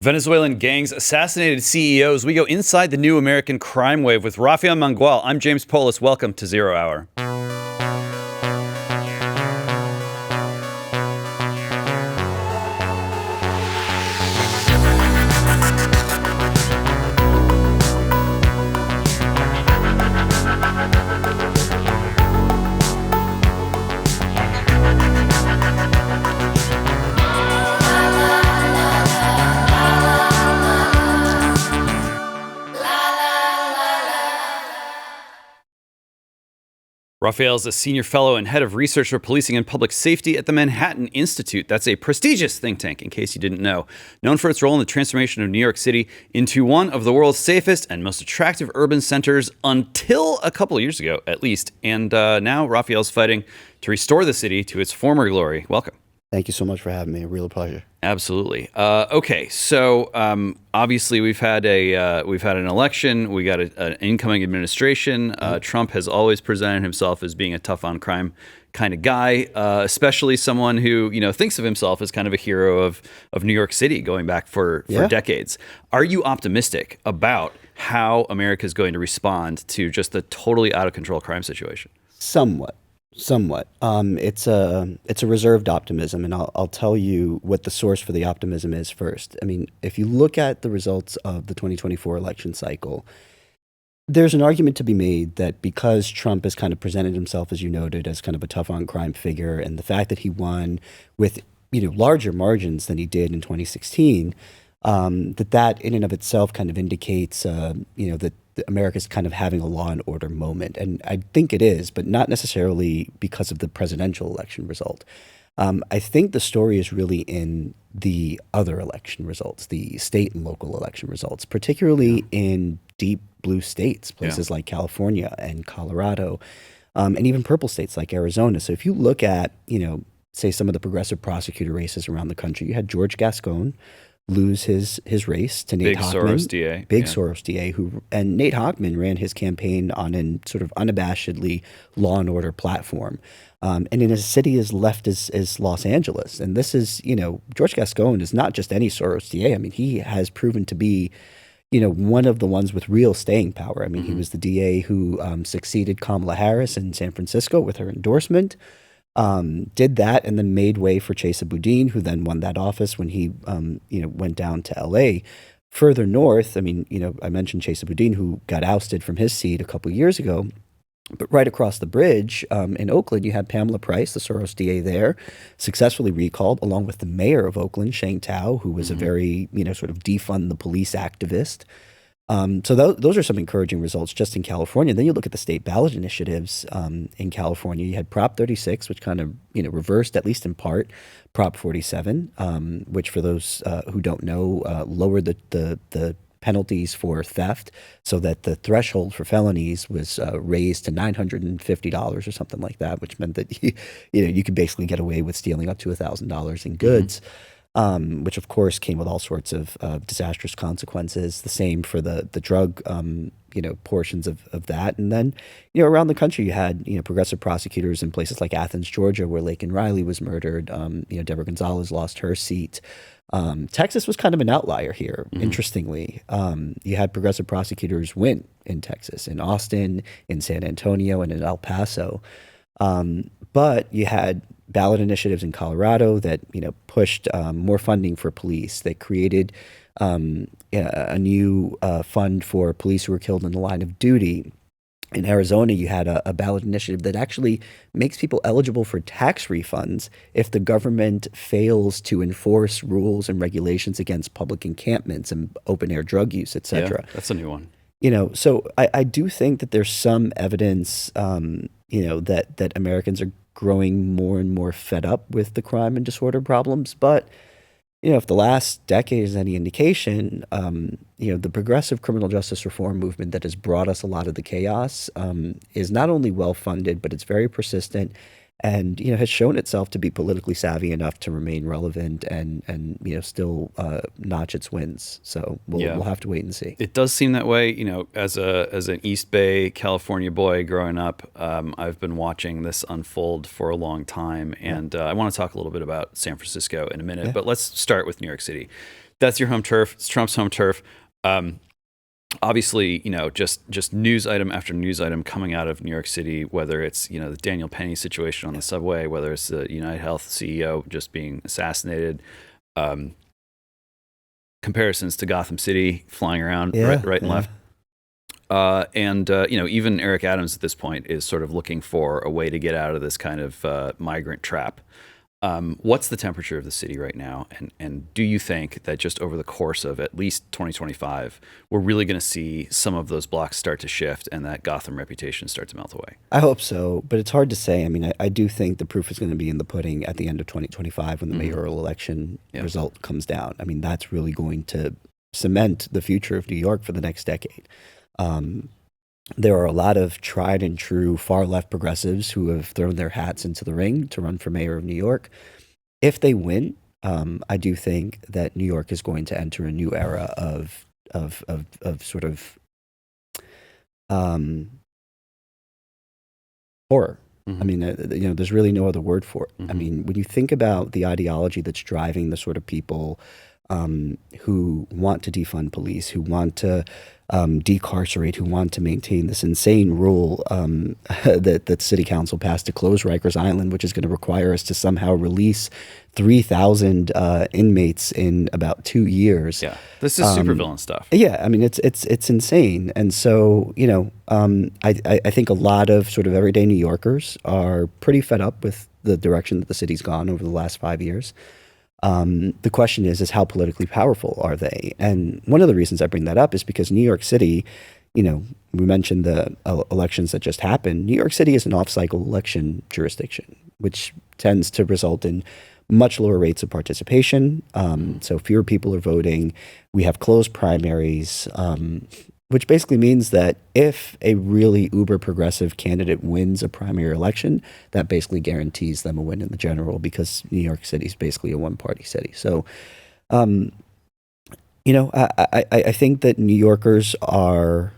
Venezuelan gangs assassinated CEOs. We go inside the new American crime wave with Rafael Mangual. I'm James Poulos. Welcome to Zero Hour. Rafael is a senior fellow and head of research for policing and public safety at the Manhattan Institute. That's a prestigious think tank, in case you didn't know. Known for its role in the transformation of New York City into one of the world's safest and most attractive urban centers until a couple of years ago, at least. And now Rafael's fighting to restore the city to its former glory. Welcome. Thank you so much for having me. A real pleasure. Absolutely. Okay, so obviously we've had an election. We got an incoming administration. Trump has always presented himself as being a tough on crime kind of guy, especially someone who thinks of himself as kind of a hero of New York City, going back for decades. Are you optimistic about how America is going to respond to just the totally out of control crime situation? Somewhat. It's a reserved optimism, and I'll tell you what the source for the optimism is first. I mean, if you look at the results of the 2024 election cycle, there's an argument to be made that because Trump has kind of presented himself, as you noted, as kind of a tough on crime figure, and the fact that he won with larger margins than he did in 2016, that in and of itself kind of indicates that America's kind of having a law and order moment. And I think it is, but not necessarily because of the presidential election result. I think the story is really in the other election results, the state and local election results, particularly in deep blue states, places like California and Colorado, and even purple states like Arizona. So if you look at, say some of the progressive prosecutor races around the country, you had George Gascon lose his race to Nate Hochman. Soros DA, and Nate Hochman ran his campaign on a sort of unabashedly law and order platform. And in a city as left as Los Angeles. And this is, George Gascon is not just any Soros DA. I mean, he has proven to be, one of the ones with real staying power. I mean, he was the DA who succeeded Kamala Harris in San Francisco with her endorsement. Did that and then made way for Chesa Boudin, who then won that office when he, went down to L.A. Further north, I mean, I mentioned Chesa Boudin, who got ousted from his seat a couple of years ago. But right across the bridge in Oakland, you had Pamela Price, the Soros DA there, successfully recalled, along with the mayor of Oakland, Sheng Tao, who was a very, sort of defund the police activist. So those are some encouraging results just in California. Then you look at the state ballot initiatives in California. You had Prop 36, which kind of reversed, at least in part, Prop 47, which for those who don't know, lowered the penalties for theft so that the threshold for felonies was raised to $950 or something like that, which meant that you could basically get away with stealing up to $1,000 in goods. Which of course came with all sorts of disastrous consequences. The same for the drug, portions of that. And then, around the country, you had, progressive prosecutors in places like Athens, Georgia, where Laken Riley was murdered. Deborah Gonzalez lost her seat. Texas was kind of an outlier here, interestingly. You had progressive prosecutors win in Texas, in Austin, in San Antonio, and in El Paso. But you had ballot initiatives in Colorado that pushed more funding for police. They created a new fund for police who were killed in the line of duty. In Arizona, you had a ballot initiative that actually makes people eligible for tax refunds if the government fails to enforce rules and regulations against public encampments and open air drug use, et cetera. Yeah, that's a new one. So I do think that there's some evidence, that Americans are growing more and more fed up with the crime and disorder problems. But, if the last decade is any indication, the progressive criminal justice reform movement that has brought us a lot of the chaos is not only well-funded, but it's very persistent and, has shown itself to be politically savvy enough to remain relevant and still notch its wins. So we'll have to wait and see. It does seem that way. As an East Bay, California boy growing up, I've been watching this unfold for a long time. And I want to talk a little bit about San Francisco in a minute, but let's start with New York City. That's your home turf. It's Trump's home turf. Obviously, just news item after news item coming out of New York City, whether it's, the Daniel Penny situation on the subway, whether it's the UnitedHealth CEO just being assassinated, comparisons to Gotham City flying around right and left. And even Eric Adams at this point is sort of looking for a way to get out of this kind of migrant trap. What's the temperature of the city right now? And do you think that just over the course of at least 2025, we're really going to see some of those blocks start to shift and that Gotham reputation start to melt away? I hope so, but it's hard to say. I mean, I do think the proof is going to be in the pudding at the end of 2025 when the mayoral election result comes down. I mean, that's really going to cement the future of New York for the next decade. There are a lot of tried and true far left progressives who have thrown their hats into the ring to run for mayor of New York. If they win, I do think that New York is going to enter a new era of sort of horror. I mean, there's really no other word for it. I mean, when you think about the ideology that's driving the sort of people who want to defund police, who want to decarcerate, who want to maintain this insane rule that City Council passed to close Rikers Island, which is going to require us to somehow release 3,000 inmates in about 2 years. Yeah, this is supervillain stuff. Yeah, I mean, it's insane. And so, I think a lot of sort of everyday New Yorkers are pretty fed up with the direction that the city's gone over the last 5 years. The question is how politically powerful are they? And one of the reasons I bring that up is because New York City, we mentioned the elections that just happened. New York City is an off-cycle election jurisdiction, which tends to result in much lower rates of participation. So fewer people are voting. We have closed primaries, which basically means that if a really uber progressive candidate wins a primary election, that basically guarantees them a win in the general, because New York City is basically a one-party city. So, I think that New Yorkers are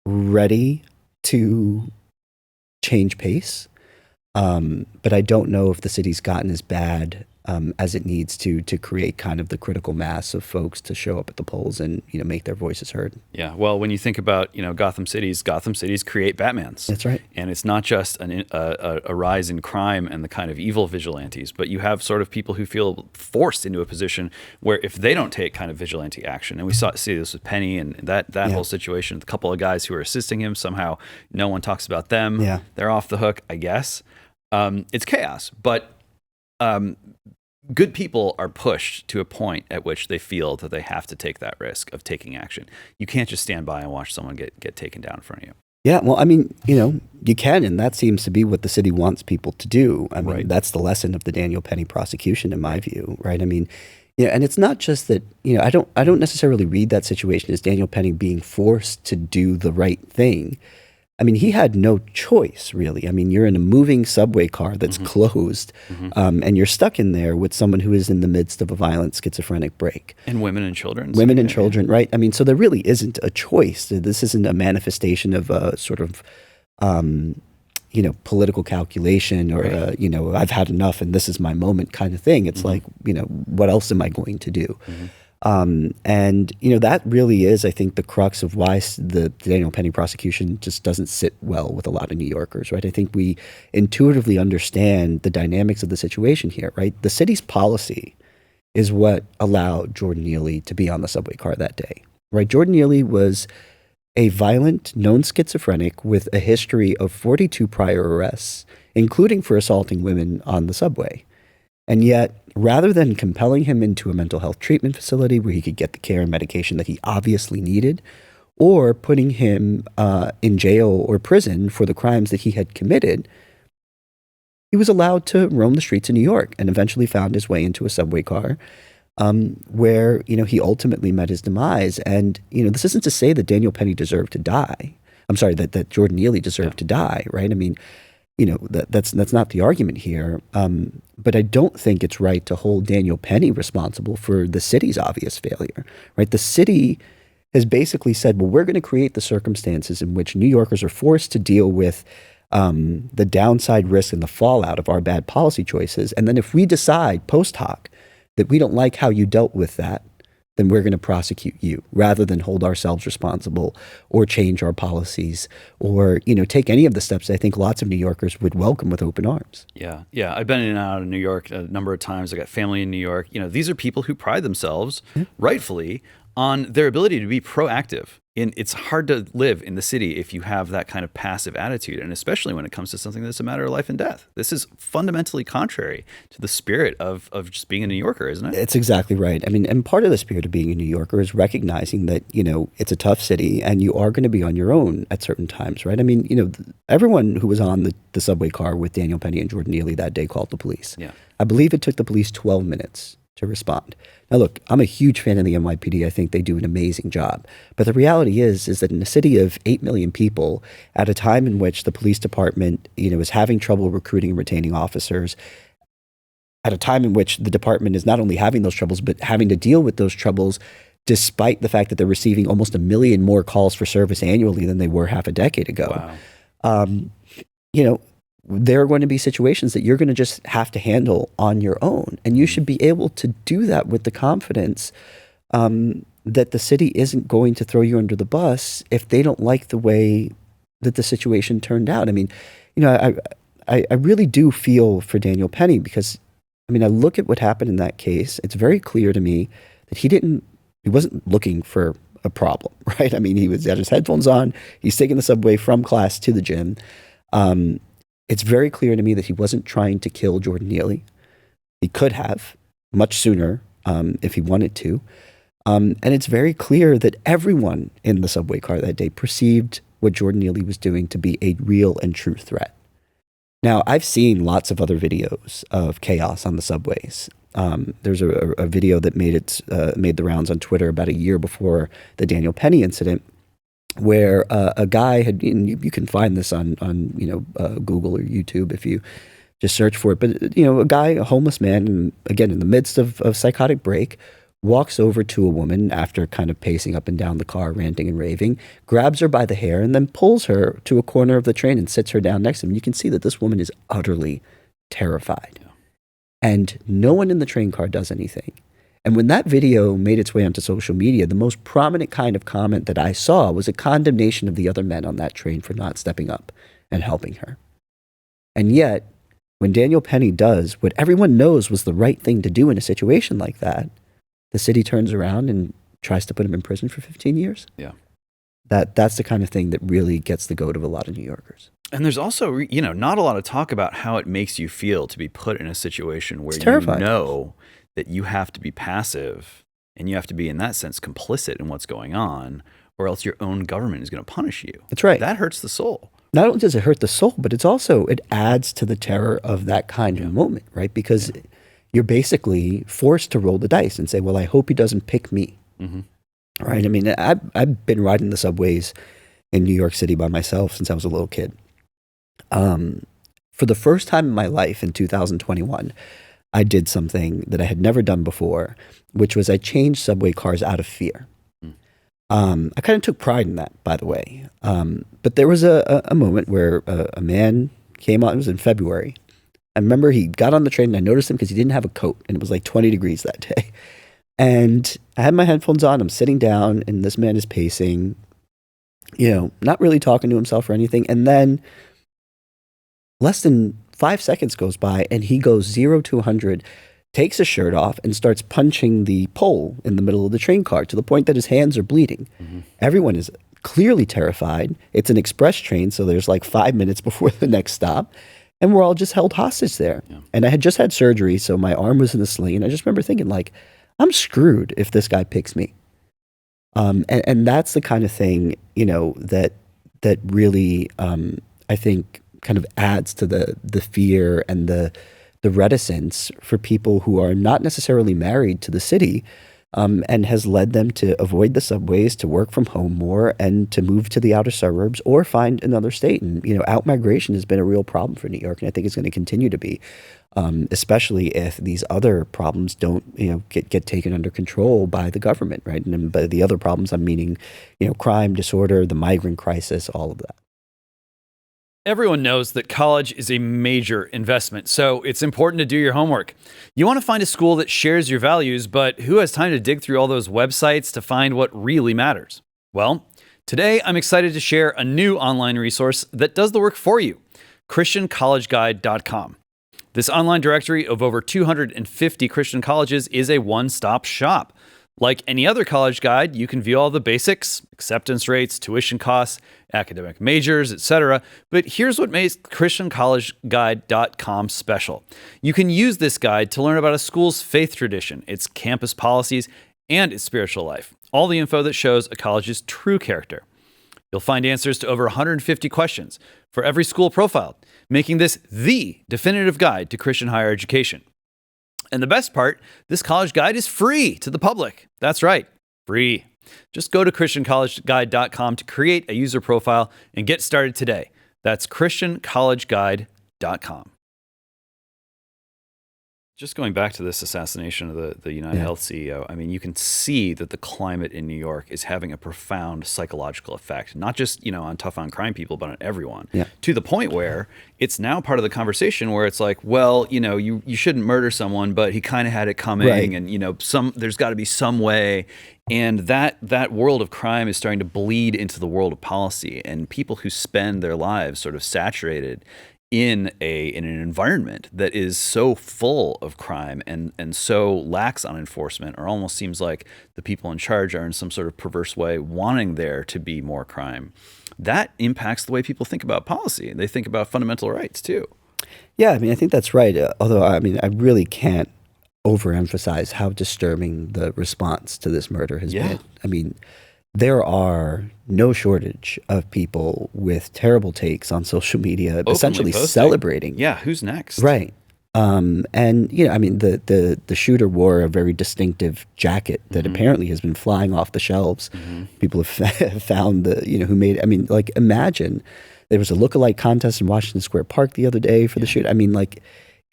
ready to change pace, but I don't know if the city's gotten as bad as it needs to create kind of the critical mass of folks to show up at the polls and make their voices heard. Yeah, well, when you think about Gotham cities create Batmans. That's right. And it's not just a rise in crime and the kind of evil vigilantes, but you have sort of people who feel forced into a position where if they don't take kind of vigilante action, and we see this with Penny and that whole situation, a couple of guys who are assisting him, somehow no one talks about them. Yeah. They're off the hook, I guess. It's chaos, but good people are pushed to a point at which they feel that they have to take that risk of taking action. You can't just stand by and watch someone get taken down in front of you. Yeah, well, I mean, you can, and that seems to be what the city wants people to do. I mean, that's the lesson of the Daniel Penny prosecution, in my view, right? I mean, and it's not just that, I don't necessarily read that situation as Daniel Penny being forced to do the right thing. I mean, he had no choice, really. I mean, you're in a moving subway car that's closed, and you're stuck in there with someone who is in the midst of a violent schizophrenic break. And women and children. Children, right? I mean, so there really isn't a choice. This isn't a manifestation of a sort of, political calculation or, I've had enough and this is my moment kind of thing. It's like, what else am I going to do? And that really is, I think, the crux of why the Daniel Penny prosecution just doesn't sit well with a lot of New Yorkers, right? I think we intuitively understand the dynamics of the situation here, right? The city's policy is what allowed Jordan Neely to be on the subway car that day, right? Jordan Neely was a violent, known schizophrenic with a history of 42 prior arrests, including for assaulting women on the subway. And yet, rather than compelling him into a mental health treatment facility where he could get the care and medication that he obviously needed, or putting him in jail or prison for the crimes that he had committed, he was allowed to roam the streets of New York and eventually found his way into a subway car where, he ultimately met his demise. And, this isn't to say that Daniel Penny deserved to die. I'm sorry, that Jordan Neely deserved to die, right? I mean, that's not the argument here. But I don't think it's right to hold Daniel Penny responsible for the city's obvious failure, right? The city has basically said, well, we're going to create the circumstances in which New Yorkers are forced to deal with the downside risk and the fallout of our bad policy choices. And then if we decide post hoc that we don't like how you dealt with that, then we're going to prosecute you rather than hold ourselves responsible or change our policies or, take any of the steps I think lots of New Yorkers would welcome with open arms. Yeah. Yeah. I've been in and out of New York a number of times. I got family in New York. These are people who pride themselves, rightfully, on their ability to be proactive. And it's hard to live in the city if you have that kind of passive attitude, and especially when it comes to something that's a matter of life and death. This is fundamentally contrary to the spirit of just being a New Yorker, isn't it? It's exactly right. I mean, and part of the spirit of being a New Yorker is recognizing that, it's a tough city and you are going to be on your own at certain times, right? I mean, everyone who was on the subway car with Daniel Penny and Jordan Neely that day called the police. Yeah. I believe it took the police 12 minutes to respond. Now, look, I'm a huge fan of the NYPD. I think they do an amazing job. But the reality is that in a city of 8 million people, at a time in which the police department, is having trouble recruiting and retaining officers, at a time in which the department is not only having those troubles, but having to deal with those troubles despite the fact that they're receiving almost 1 million more calls for service annually than they were half a decade ago. Wow. There are going to be situations that you're going to just have to handle on your own. And you should be able to do that with the confidence that the city isn't going to throw you under the bus if they don't like the way that the situation turned out. I mean, I really do feel for Daniel Penny because, I look at what happened in that case. It's very clear to me that he wasn't looking for a problem, right? I mean, he had his headphones on. He's taking the subway from class to the gym. It's very clear to me that he wasn't trying to kill Jordan Neely. He could have much sooner if he wanted to. And it's very clear that everyone in the subway car that day perceived what Jordan Neely was doing to be a real and true threat. Now, I've seen lots of other videos of chaos on the subways. There's a video that made the rounds on Twitter about a year before the Daniel Penny incident, where a guy had, you can find this on Google or YouTube if you just search for it, but a guy, a homeless man, again in the midst of a psychotic break, walks over to a woman after kind of pacing up and down the car, ranting and raving, grabs her by the hair, and then pulls her to a corner of the train and sits her down next to him. You can see that this woman is utterly terrified. Yeah. And no one in the train car does anything. And when that video made its way onto social media, the most prominent kind of comment that I saw was a condemnation of the other men on that train for not stepping up and helping her. And yet, when Daniel Penny does what everyone knows was the right thing to do in a situation like that, the city turns around and tries to put him in prison for 15 years. Yeah. That's the kind of thing that really gets the goat of a lot of New Yorkers. And there's also, not a lot of talk about how it makes you feel to be put in a situation where terrifying. You know that you have to be passive and you have to be, in that sense, complicit in what's going on, or else your own government is going to punish you. That's right. That hurts the soul. Not only does it hurt the soul, but it adds to the terror of that kind of moment, right? Because you're basically forced to roll the dice and say, well, I hope he doesn't pick me. Mm-hmm. Right? I mean, I've been riding the subways in New York City by myself since I was a little kid. For the first time in my life in 2021, I did something that I had never done before, which was I changed subway cars out of fear. I kind of took pride in that, by the way. But there was a moment where a man came on, it was in February. I remember he got on the train and I noticed him because he didn't have a coat and it was like 20 degrees that day. And I had my headphones on, I'm sitting down and this man is pacing, not really talking to himself or anything. And then less than 5 seconds goes by and he goes 0 to 100, takes his shirt off and starts punching the pole in the middle of the train car to the point that his hands are bleeding. Mm-hmm. Everyone is clearly terrified. It's an express train, so there's like 5 minutes before the next stop. And we're all just held hostage there. Yeah. And I had just had surgery, so my arm was in a sling. And I just remember thinking, like, I'm screwed if this guy picks me. And that's the kind of thing, that really, I think, kind of adds to the fear and the reticence for people who are not necessarily married to the city, and has led them to avoid the subways, to work from home more, and to move to the outer suburbs or find another state. And, out-migration has been a real problem for New York, and I think it's going to continue to be, especially if these other problems don't, get taken under control by the government, right? And by the other problems, I'm meaning, crime, disorder, the migrant crisis, all of that. Everyone knows that college is a major investment, so it's important to do your homework. You want to find a school that shares your values, but who has time to dig through all those websites to find what really matters? Well, today I'm excited to share a new online resource that does the work for you, ChristianCollegeGuide.com. This online directory of over 250 Christian colleges is a one-stop shop. Like any other college guide, you can view all the basics, acceptance rates, tuition costs, academic majors, etc. But here's what makes ChristianCollegeGuide.com special. You can use this guide to learn about a school's faith tradition, its campus policies, and its spiritual life. All the info that shows a college's true character. You'll find answers to over 150 questions for every school profiled, making this the definitive guide to Christian higher education. And the best part, this college guide is free to the public. That's right, free. Just go to ChristianCollegeGuide.com to create a user profile and get started today. That's ChristianCollegeGuide.com. Just going back to this assassination of the UnitedHealth CEO, I mean, you can see that the climate in New York is having a profound psychological effect, not just, on tough on crime people, but on everyone, to the point where it's now part of the conversation where it's like, well, you shouldn't murder someone, but he kind of had it coming, right. And, there's got to be some way. And that world of crime is starting to bleed into the world of policy, and people who spend their lives sort of saturated in an environment that is so full of crime and so lax on enforcement, or almost seems like the people in charge are in some sort of perverse way wanting there to be more crime. That impacts the way people think about policy. They think about fundamental rights too. Yeah, I mean, I think that's right. Although, I mean, I really can't overemphasize how disturbing the response to this murder has been. I mean, there are no shortage of people with terrible takes on social media, essentially celebrating. Yeah, who's next? Right. And, I mean, the shooter wore a very distinctive jacket that apparently has been flying off the shelves. People have found who made it. I mean, like, imagine there was a lookalike contest in Washington Square Park the other day for the shoot. I mean, like,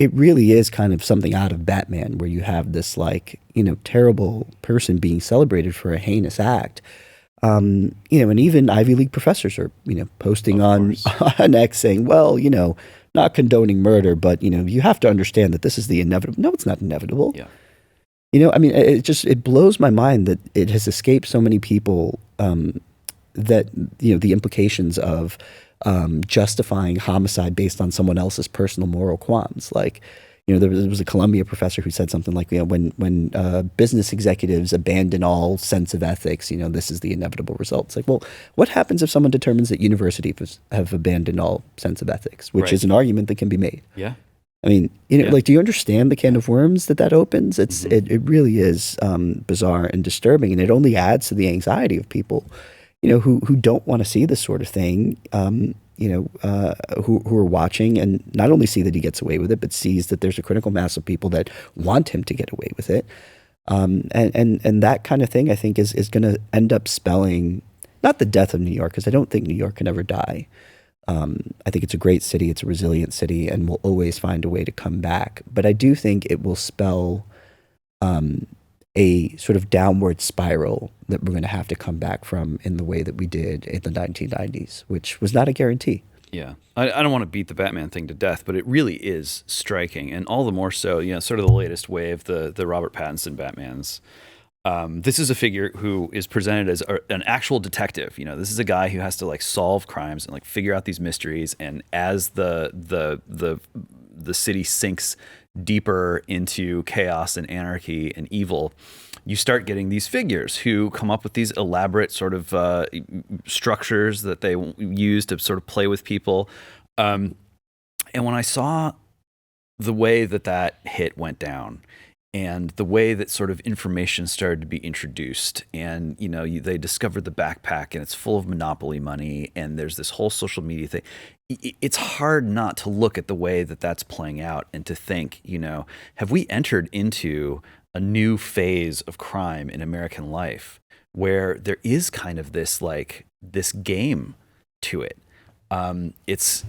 it really is kind of something out of Batman, where you have this, like, terrible person being celebrated for a heinous act. And even Ivy League professors are, posting on X saying, well, not condoning murder, but, you have to understand that this is the inevitable. No, it's not inevitable. Yeah. I mean, it blows my mind that it has escaped so many people, that, the implications of justifying homicide based on someone else's personal moral qualms. Like, there was a Columbia professor who said something like, when business executives abandon all sense of ethics, this is the inevitable result. It's like, well, what happens if someone determines that universities have abandoned all sense of ethics, which is an argument that can be made? Yeah. I mean, like, do you understand the can of worms that opens? It really is bizarre and disturbing, and it only adds to the anxiety of people, who don't want to see this sort of thing. Who are watching and not only see that he gets away with it, but sees that there's a critical mass of people that want him to get away with it. And that kind of thing, I think, is going to end up spelling not the death of New York, because I don't think New York can ever die. I think it's a great city. It's a resilient city, and will always find a way to come back. But I do think it will spell a sort of downward spiral that we're going to have to come back from in the way that we did in the 1990s, which was not a guarantee. Yeah. I don't want to beat the Batman thing to death, but it really is striking, and all the more so, sort of the latest wave, the Robert Pattinson Batmans. This is a figure who is presented as an actual detective. This is a guy who has to, like, solve crimes and, like, figure out these mysteries, and as the city sinks deeper into chaos and anarchy and evil, you start getting these figures who come up with these elaborate sort of structures that they use to sort of play with people. And when I saw the way that hit went down, and the way that sort of information started to be introduced, and they discovered the backpack, and it's full of monopoly money, and there's this whole social media thing. It's hard not to look at the way that that's playing out and to think, have we entered into a new phase of crime in American life where there is kind of this game to it? It's,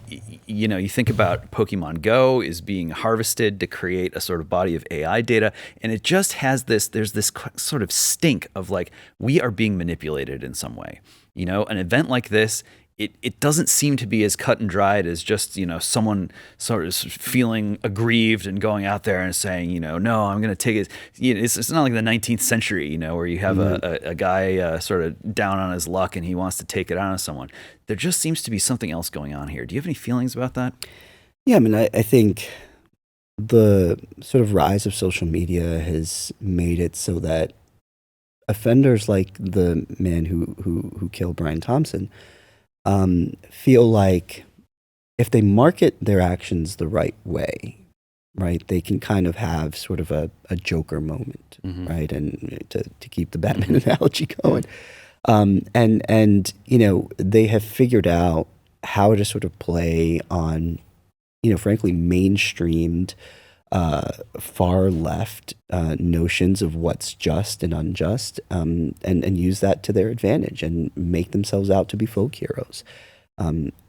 you think about Pokemon Go is being harvested to create a sort of body of AI data, and it just has there's this sort of stink of, like, we are being manipulated in some way. An event like this it doesn't seem to be as cut and dried as just, someone sort of feeling aggrieved and going out there and saying, no, I'm going to take it. It's not like the 19th century, where you have a guy sort of down on his luck and he wants to take it out on someone. There just seems to be something else going on here. Do you have any feelings about that? Yeah, I mean, I think the sort of rise of social media has made it so that offenders like the man who killed Brian Thompson feel like if they market their actions the right way, right, they can kind of have sort of a Joker moment, right, and to keep the Batman analogy going, and they have figured out how to sort of play on, frankly, mainstreamed far left notions of what's just and unjust, and use that to their advantage and make themselves out to be folk heroes.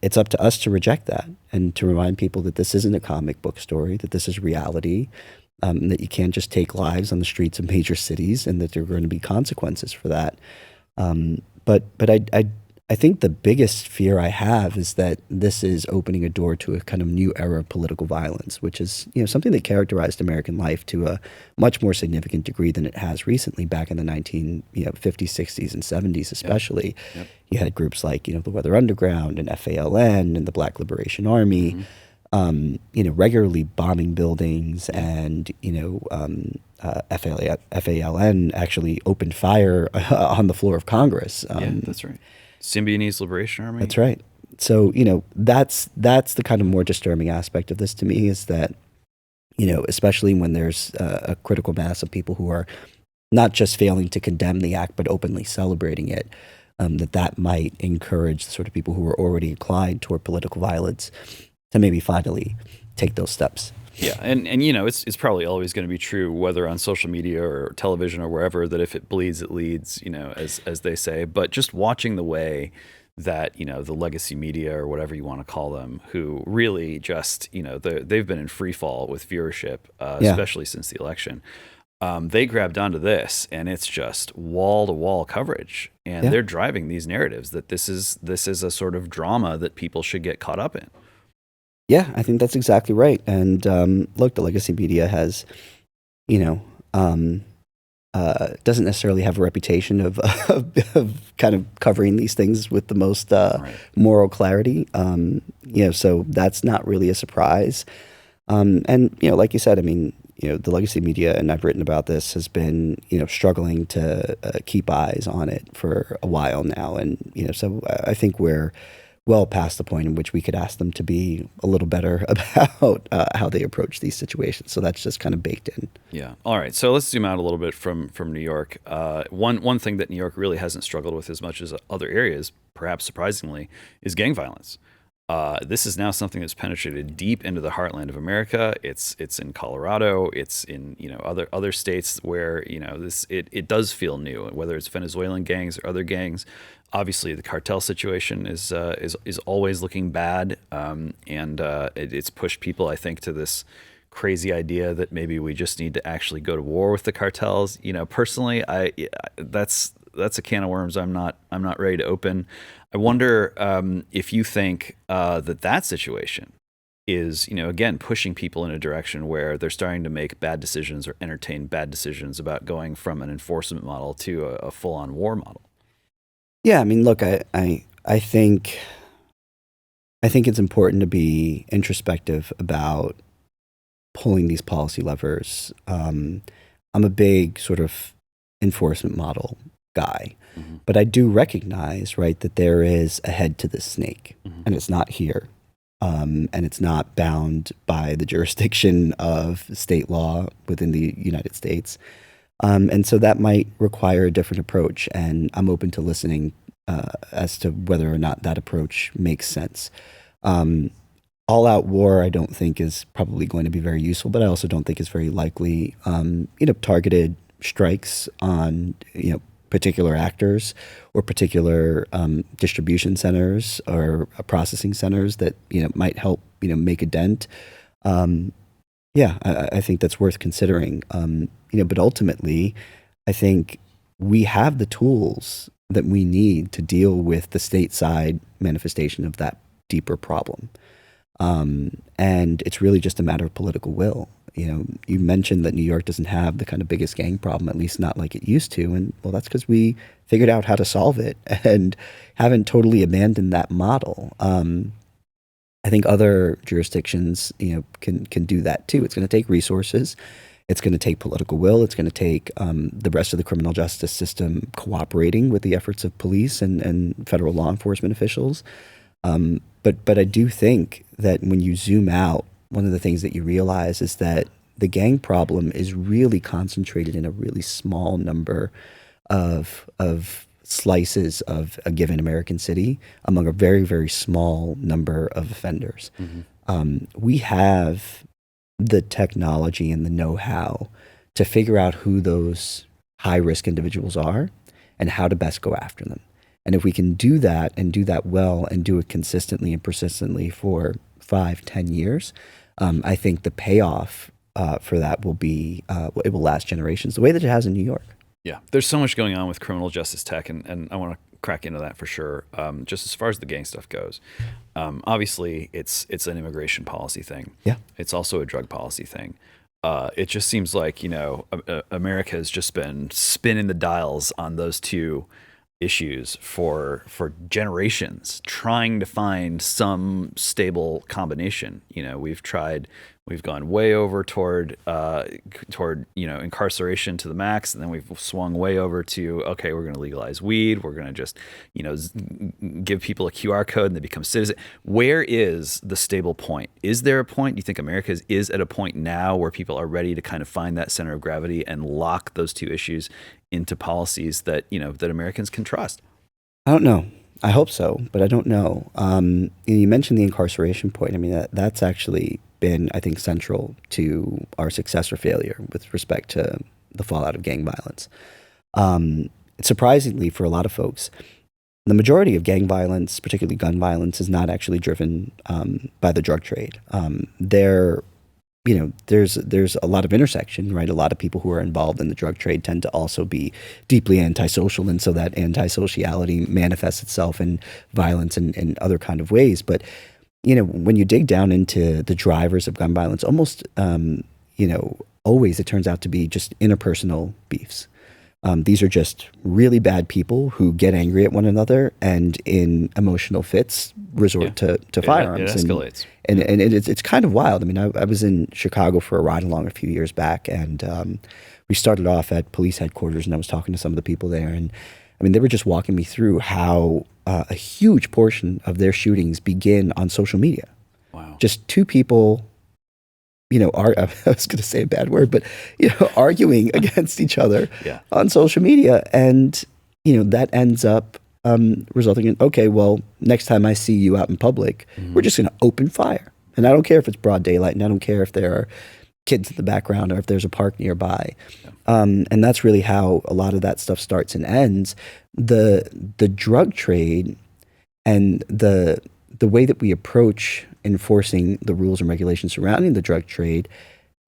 It's up to us to reject that and to remind people that this isn't a comic book story, that this is reality, that you can't just take lives on the streets of major cities, and that there are going to be consequences for that. But I think the biggest fear I have is that this is opening a door to a kind of new era of political violence, which is something that characterized American life to a much more significant degree than it has recently. Back in the 1950s, 60s, and 70s, especially, you had groups like the Weather Underground and FALN and the Black Liberation Army, regularly bombing buildings, and FALN actually opened fire on the floor of Congress. Yeah, that's right. Symbionese Liberation Army. That's right. So, that's the kind of more disturbing aspect of this to me, is that, especially when there's a critical mass of people who are not just failing to condemn the act, but openly celebrating it, that might encourage the sort of people who are already inclined toward political violence to maybe finally take those steps. Yeah, and it's probably always going to be true, whether on social media or television or wherever, that if it bleeds, it leads, as they say. But just watching the way that the legacy media, or whatever you want to call them, who really just they've been in free fall with viewership, especially since the election. They grabbed onto this, and it's just wall to wall coverage, and they're driving these narratives that this is a sort of drama that people should get caught up in. Yeah, I think that's exactly right. And look, the legacy media has, doesn't necessarily have a reputation of kind of covering these things with the most moral clarity. So that's not really a surprise. And like you said, I mean, the legacy media, and I've written about this, has been struggling to keep eyes on it for a while now, and so I think we're well past the point in which we could ask them to be a little better about how they approach these situations. So that's just kind of baked in. Yeah. All right. So let's zoom out a little bit from New York. One thing that New York really hasn't struggled with as much as other areas, perhaps surprisingly, is gang violence. This is now something that's penetrated deep into the heartland of America. It's in Colorado. It's in other states where it does feel new, whether it's Venezuelan gangs or other gangs. Obviously, the cartel situation is always looking bad, and it's pushed people, I think, to this crazy idea that maybe we just need to actually go to war with the cartels. Personally, that's a can of worms I'm not ready to open. I wonder if you think that situation is, again, pushing people in a direction where they're starting to make bad decisions or entertain bad decisions about going from an enforcement model to a full-on war model. Yeah, I mean, look, I think it's important to be introspective about pulling these policy levers. I'm a big sort of enforcement model guy, but I do recognize, right, that there is a head to this snake, and it's not here, and it's not bound by the jurisdiction of state law within the United States. And so that might require a different approach, and I'm open to listening as to whether or not that approach makes sense. All-out war, I don't think, is probably going to be very useful, but I also don't think it's very likely. Targeted strikes on particular actors or particular distribution centers or processing centers that might help make a dent. I think that's worth considering. But ultimately, I think we have the tools that we need to deal with the stateside manifestation of that deeper problem. And it's really just a matter of political will. You know, you mentioned that New York doesn't have the kind of biggest gang problem, at least not like it used to. And well, that's because we figured out how to solve it and haven't totally abandoned that model. I think other jurisdictions, you know, can do that too. It's going to take resources. It's going to take political will. It's going to take the rest of the criminal justice system cooperating with the efforts of police and federal law enforcement officials. But I do think that when you zoom out, one of the things that you realize is that the gang problem is really concentrated in a really small number of slices of a given American city among a very, very small number of offenders. We have the technology and the know-how to figure out who those high-risk individuals are and how to best go after them. And if we can do that and do that well and do it consistently and persistently for 5-10 years, I think the payoff for that will be, it will last generations, the way that it has in New York. Yeah, there's so much going on with criminal justice tech, and I want to crack into that for sure. Just as far as the gang stuff goes, obviously it's an immigration policy thing. Yeah, it's also a drug policy thing. It just seems like, you know, America has just been spinning the dials on those two issues for generations, trying to find some stable combination. You know, we've gone way over toward you know, incarceration to the max, and then we've swung way over to, okay, we're going to legalize weed, we're going to just, you know, give people a QR code and they become citizens. Where is the stable point? Is there a point? Do you think America is at a point now where people are ready to kind of find that center of gravity and lock those two issues into policies that, you know, that Americans can trust? I don't know. I hope so, but I don't know. You mentioned the incarceration point. I mean, that's actually been, I think, central to our success or failure with respect to the fallout of gang violence. Surprisingly, for a lot of folks, the majority of gang violence, particularly gun violence, is not actually driven by the drug trade. You know, there's a lot of intersection, right? A lot of people who are involved in the drug trade tend to also be deeply antisocial, and so that antisociality manifests itself in violence and other kind of ways. But you know, when you dig down into the drivers of gun violence, almost you know, always it turns out to be just interpersonal beefs. These are just really bad people who get angry at one another and in emotional fits resort to firearms. It escalates. And it's kind of wild. I mean, I was in Chicago for a ride along a few years back, and we started off at police headquarters, and I was talking to some of the people there. And I mean, they were just walking me through how a huge portion of their shootings begin on social media. Wow. Just two people, you know, I was going to say a bad word, but, you know, arguing against each other on social media. And, you know, that ends up resulting in, okay, well, next time I see you out in public, we're just going to open fire. And I don't care if it's broad daylight, and I don't care if there are kids in the background or if there's a park nearby. And that's really how a lot of that stuff starts and ends. The drug trade and the way that we approach enforcing the rules and regulations surrounding the drug trade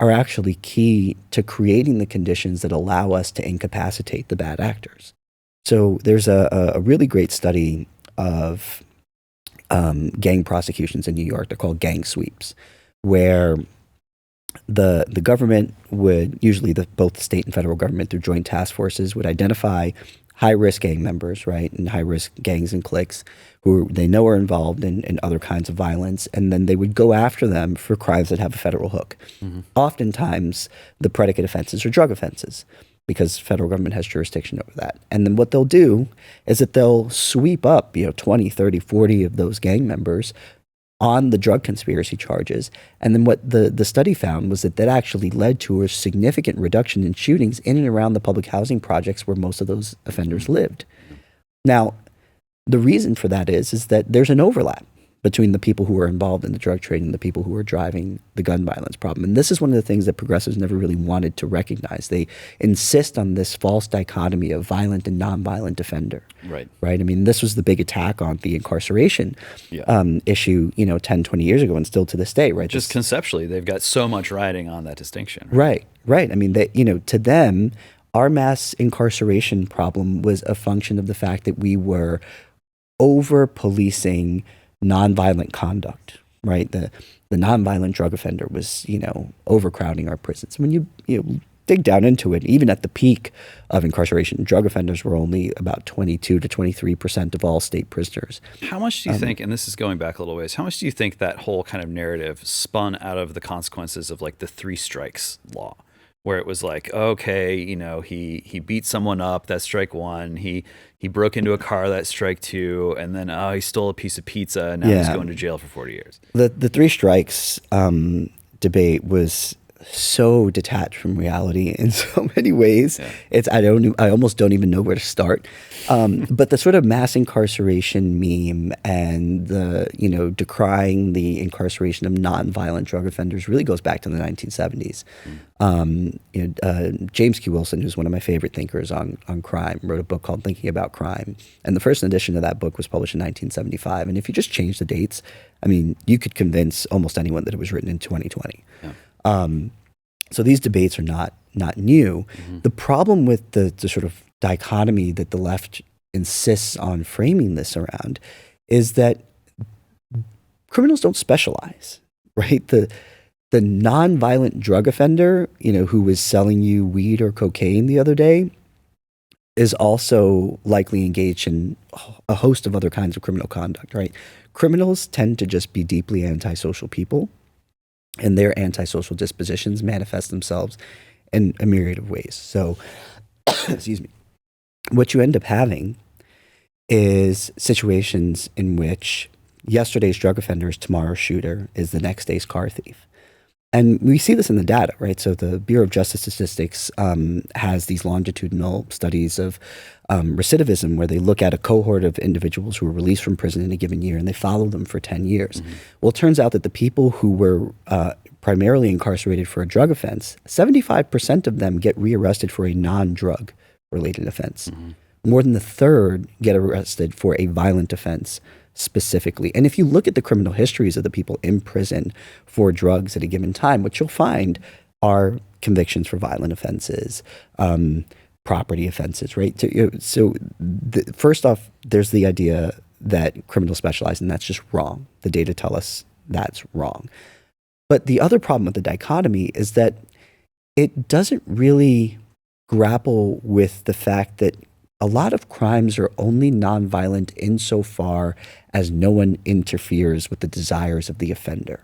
are actually key to creating the conditions that allow us to incapacitate the bad actors. So there's a really great study of gang prosecutions in New York. They're called gang sweeps, where the government would, usually both the state and federal government through joint task forces, would identify high-risk gang members, right, and high-risk gangs and cliques who they know are involved in other kinds of violence, and then they would go after them for crimes that have a federal hook. Oftentimes, the predicate offenses are drug offenses because federal government has jurisdiction over that. And then what they'll do is that they'll sweep up, you know, 20, 30, 40 of those gang members on the drug conspiracy charges. And then what the study found was that actually led to a significant reduction in shootings in and around the public housing projects where most of those offenders lived. Now, the reason for that is that there's an overlap between the people who are involved in the drug trade and the people who are driving the gun violence problem. And this is one of the things that progressives never really wanted to recognize. They insist on this false dichotomy of violent and nonviolent offender. Right. I mean, this was the big attack on the incarceration issue, you know, 10, 20 years ago and still to this day, right? Just conceptually, they've got so much riding on that distinction. Right. I mean, they, you know, to them, our mass incarceration problem was a function of the fact that we were over policing nonviolent conduct, right? The nonviolent drug offender was, overcrowding our prisons. When you dig down into it, even at the peak of incarceration, drug offenders were only about 22 to 23% of all state prisoners. How much do you think, and this is going back a little ways, how much do you think that whole kind of narrative spun out of the consequences of like the 3 strikes law? Where it was like, okay, he beat someone up, that's strike 1. He broke into a car, that's strike 2, and then he stole a piece of pizza, and now he's going to jail for 40 years. The 3 strikes debate was so detached from reality in so many ways. Yeah. I almost don't even know where to start. But the sort of mass incarceration meme and the decrying the incarceration of nonviolent drug offenders really goes back to the 1970s. James Q. Wilson, who's one of my favorite thinkers on crime, wrote a book called Thinking About Crime, and the first edition of that book was published in 1975. And if you just change the dates, I mean, you could convince almost anyone that it was written in 2020. Yeah. So these debates are not new. Mm-hmm. The problem with the sort of dichotomy that the left insists on framing this around is that criminals don't specialize, right? The nonviolent drug offender, who was selling you weed or cocaine the other day, is also likely engaged in a host of other kinds of criminal conduct, right? Criminals tend to just be deeply antisocial people, and their antisocial dispositions manifest themselves in a myriad of ways. So, excuse me, what you end up having is situations in which yesterday's drug offender is tomorrow's shooter, is the next day's car thief. And we see this in the data, right? So the Bureau of Justice Statistics has these longitudinal studies of recidivism where they look at a cohort of individuals who were released from prison in a given year and they follow them for 10 years. Mm-hmm. Well, it turns out that the people who were primarily incarcerated for a drug offense, 75% of them get rearrested for a non-drug related offense. Mm-hmm. More than a third get arrested for a violent offense specifically. And if you look at the criminal histories of the people in prison for drugs at a given time, what you'll find are convictions for violent offenses, property offenses, right? So first off, there's the idea that criminals specialize, and that's just wrong. The data tell us that's wrong. But the other problem with the dichotomy is that it doesn't really grapple with the fact that a lot of crimes are only nonviolent insofar as no one interferes with the desires of the offender.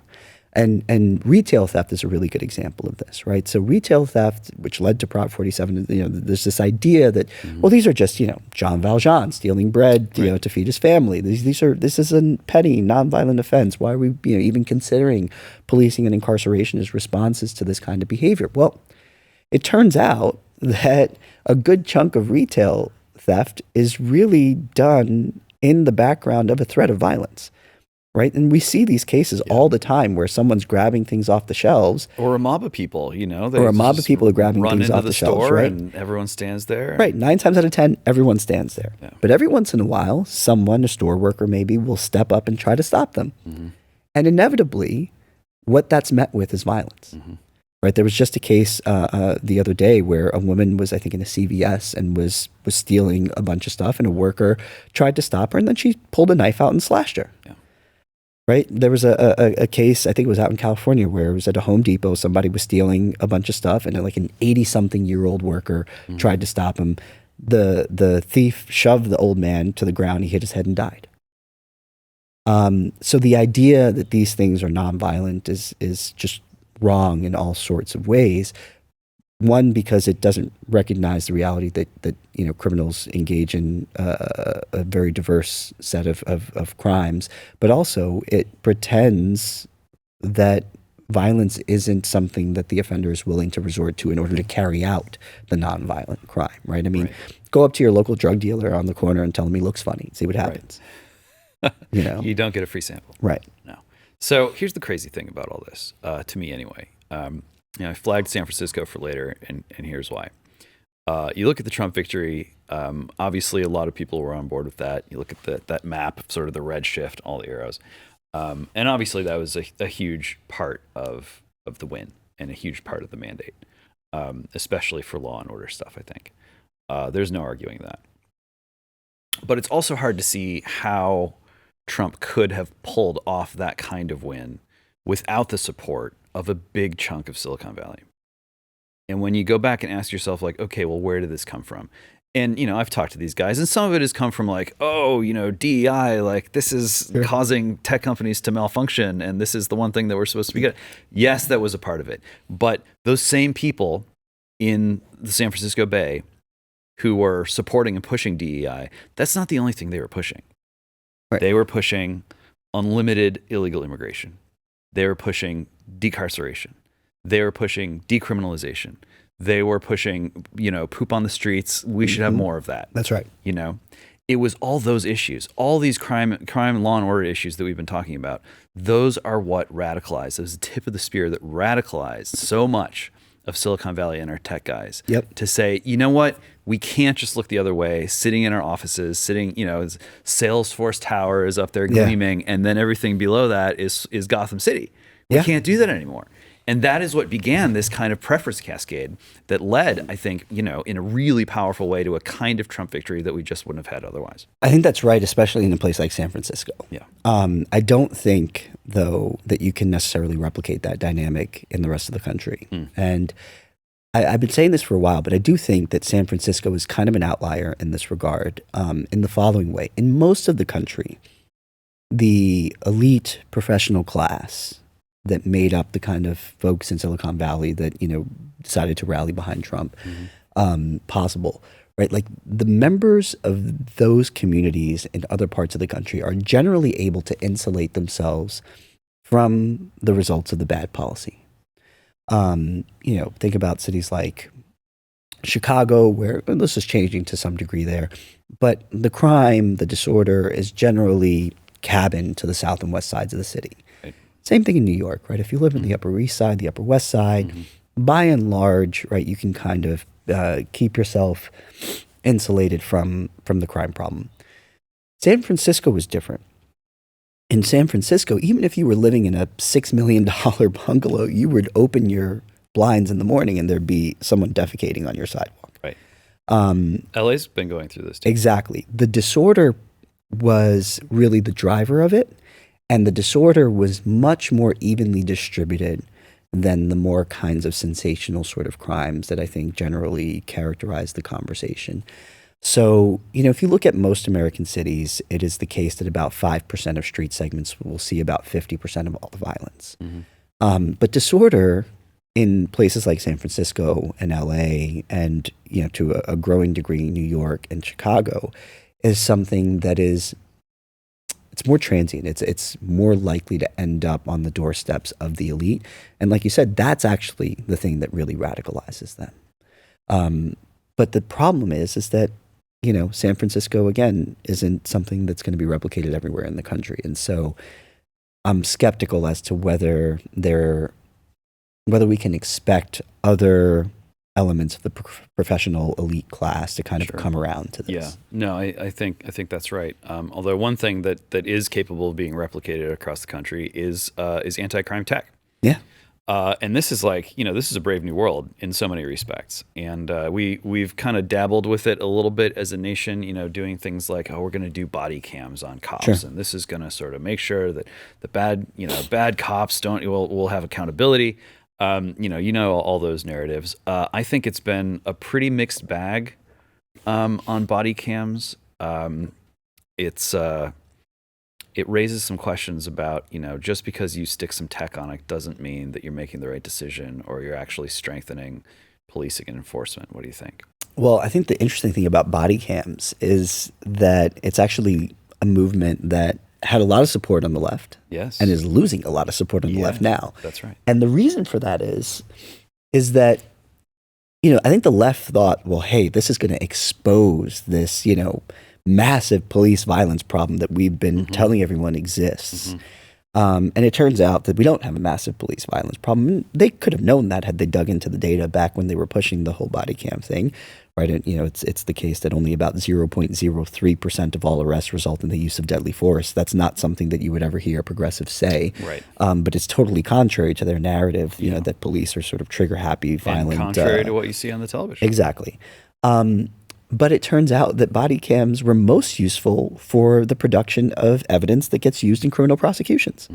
And retail theft is a really good example of this, right? So retail theft, which led to Prop 47, there's this idea that, well, these are just, John Valjean stealing bread, to feed his family. This is a petty, nonviolent offense. Why are we, even considering policing and incarceration as responses to this kind of behavior? Well, it turns out that a good chunk of retail theft is really done in the background of a threat of violence, right? And we see these cases all the time where someone's grabbing things off the shelves. Or a mob of people, or a mob of people are grabbing things off the shelves, right? And everyone stands there. Right. 9 times out of 10, everyone stands there. Yeah. But every once in a while, someone, a store worker maybe, will step up and try to stop them. Mm-hmm. And inevitably, what that's met with is violence. Mm-hmm. Right, there was just a case the other day where a woman was, I think, in a CVS and was stealing a bunch of stuff, and a worker tried to stop her, and then she pulled a knife out and slashed her. Yeah. Right, there was a case, I think it was out in California, where it was at a Home Depot. Somebody was stealing a bunch of stuff, and like an 80-something-year-old worker tried to stop him. The thief shoved the old man to the ground. He hit his head and died. So the idea that these things are nonviolent is just wrong in all sorts of ways. One, because it doesn't recognize the reality that criminals engage in a very diverse set of crimes, but also it pretends that violence isn't something that the offender is willing to resort to in order to carry out the nonviolent crime, right? I mean, go up to your local drug dealer on the corner and tell him he looks funny, see what happens. Right. You don't get a free sample. Right. No. So here's the crazy thing about all this, to me anyway. I flagged San Francisco for later, and here's why. You look at the Trump victory, obviously a lot of people were on board with that. You look at that map, sort of the red shift, all the arrows. And obviously that was a huge part of the win and a huge part of the mandate. especially for law and order stuff, I think. There's no arguing that. But it's also hard to see how Trump could have pulled off that kind of win without the support of a big chunk of Silicon Valley. And when you go back and ask yourself, like, okay, well, where did this come from? And, I've talked to these guys, and some of it has come from like, oh, DEI, like this is causing tech companies to malfunction, and this is the one thing that we're supposed to be good at. Yes, that was a part of it. But those same people in the San Francisco Bay who were supporting and pushing DEI, that's not the only thing they were pushing. Right. They were pushing unlimited illegal immigration. They were pushing decarceration. They were pushing decriminalization. They were pushing, poop on the streets. We should have more of that. That's right. It was all those issues, all these crime, law and order issues that we've been talking about. Those are what radicalized. It was the tip of the spear that radicalized so much of Silicon Valley and our tech guys. Yep. To say, you know what? We can't just look the other way, sitting in our offices, Salesforce Tower is up there gleaming, and then everything below that is Gotham City. We can't do that anymore. And that is what began this kind of preference cascade that led, I think, in a really powerful way to a kind of Trump victory that we just wouldn't have had otherwise. I think that's right, especially in a place like San Francisco. Yeah. I don't think, though, that you can necessarily replicate that dynamic in the rest of the country. And I've been saying this for a while, but I do think that San Francisco is kind of an outlier in this regard, in the following way. In most of the country, the elite professional class that made up the kind of folks in Silicon Valley that, decided to rally behind Trump, possible, right? Like the members of those communities in other parts of the country are generally able to insulate themselves from the results of the bad policy. Think about cities like Chicago, where this is changing to some degree there, but the crime, the disorder is generally cabined to the south and west sides of the city. Same thing in New York, right? If you live in the Upper East Side, the Upper West Side, by and large, right, you can kind of keep yourself insulated from the crime problem. San Francisco was different. In San Francisco, even if you were living in a $6 million bungalow, you would open your blinds in the morning and there'd be someone defecating on your sidewalk. Right. LA's been going through this too. Exactly. The disorder was really the driver of it. And the disorder was much more evenly distributed than the more kinds of sensational sort of crimes that I think generally characterize the conversation. So, if you look at most American cities, it is the case that about 5% of street segments will see about 50% of all the violence. But disorder in places like San Francisco and LA and, to a growing degree, New York and Chicago is something that is it's more transient. It's more likely to end up on the doorsteps of the elite. And like you said, that's actually the thing that really radicalizes them. But the problem is that, San Francisco, again, isn't something that's going to be replicated everywhere in the country. And so I'm skeptical as to whether we can expect other elements of the professional elite class to kind of come around to this. Yeah, no, I think that's right. Although one thing that is capable of being replicated across the country is anti-crime tech. Yeah. And this is this is a brave new world in so many respects. And we've kind of dabbled with it a little bit as a nation, doing things like, we're going to do body cams on cops. And this is going to sort of make sure that the bad cops will have accountability. All those narratives. I think it's been a pretty mixed bag on body cams. It raises some questions about, just because you stick some tech on it doesn't mean that you're making the right decision or you're actually strengthening policing and enforcement. What do you think? Well, I think the interesting thing about body cams is that it's actually a movement that had a lot of support on the left. Yes. And is losing a lot of support on the left now. That's right. And the reason for that is that, I think the left thought, well, hey, this is going to expose this, massive police violence problem that we've been telling everyone exists. And it turns out that we don't have a massive police violence problem. They could have known that had they dug into the data back when they were pushing the whole body cam thing, right? And, it's the case that only about 0.03% of all arrests result in the use of deadly force. That's not something that you would ever hear progressives say. Right. But it's totally contrary to their narrative, that police are sort of trigger happy, violent. And contrary to what you see on the television. Exactly. But it turns out that body cams were most useful for the production of evidence that gets used in criminal prosecutions.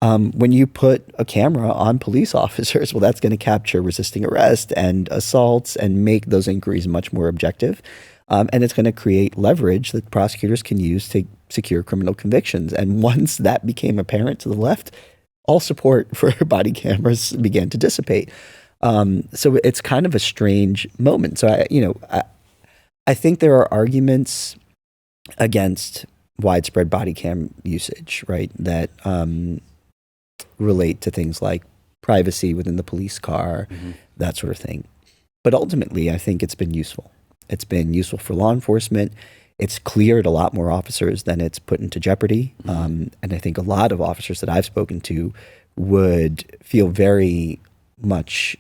When you put a camera on police officers, well, that's going to capture resisting arrest and assaults and make those inquiries much more objective. And it's going to create leverage that prosecutors can use to secure criminal convictions. And once that became apparent to the left, all support for body cameras began to dissipate. So it's kind of a strange moment. So I think there are arguments against widespread body cam usage, right? That relate to things like privacy within the police car, that sort of thing. But ultimately, I think it's been useful. It's been useful for law enforcement. It's cleared a lot more officers than it's put into jeopardy. And I think a lot of officers that I've spoken to would feel very much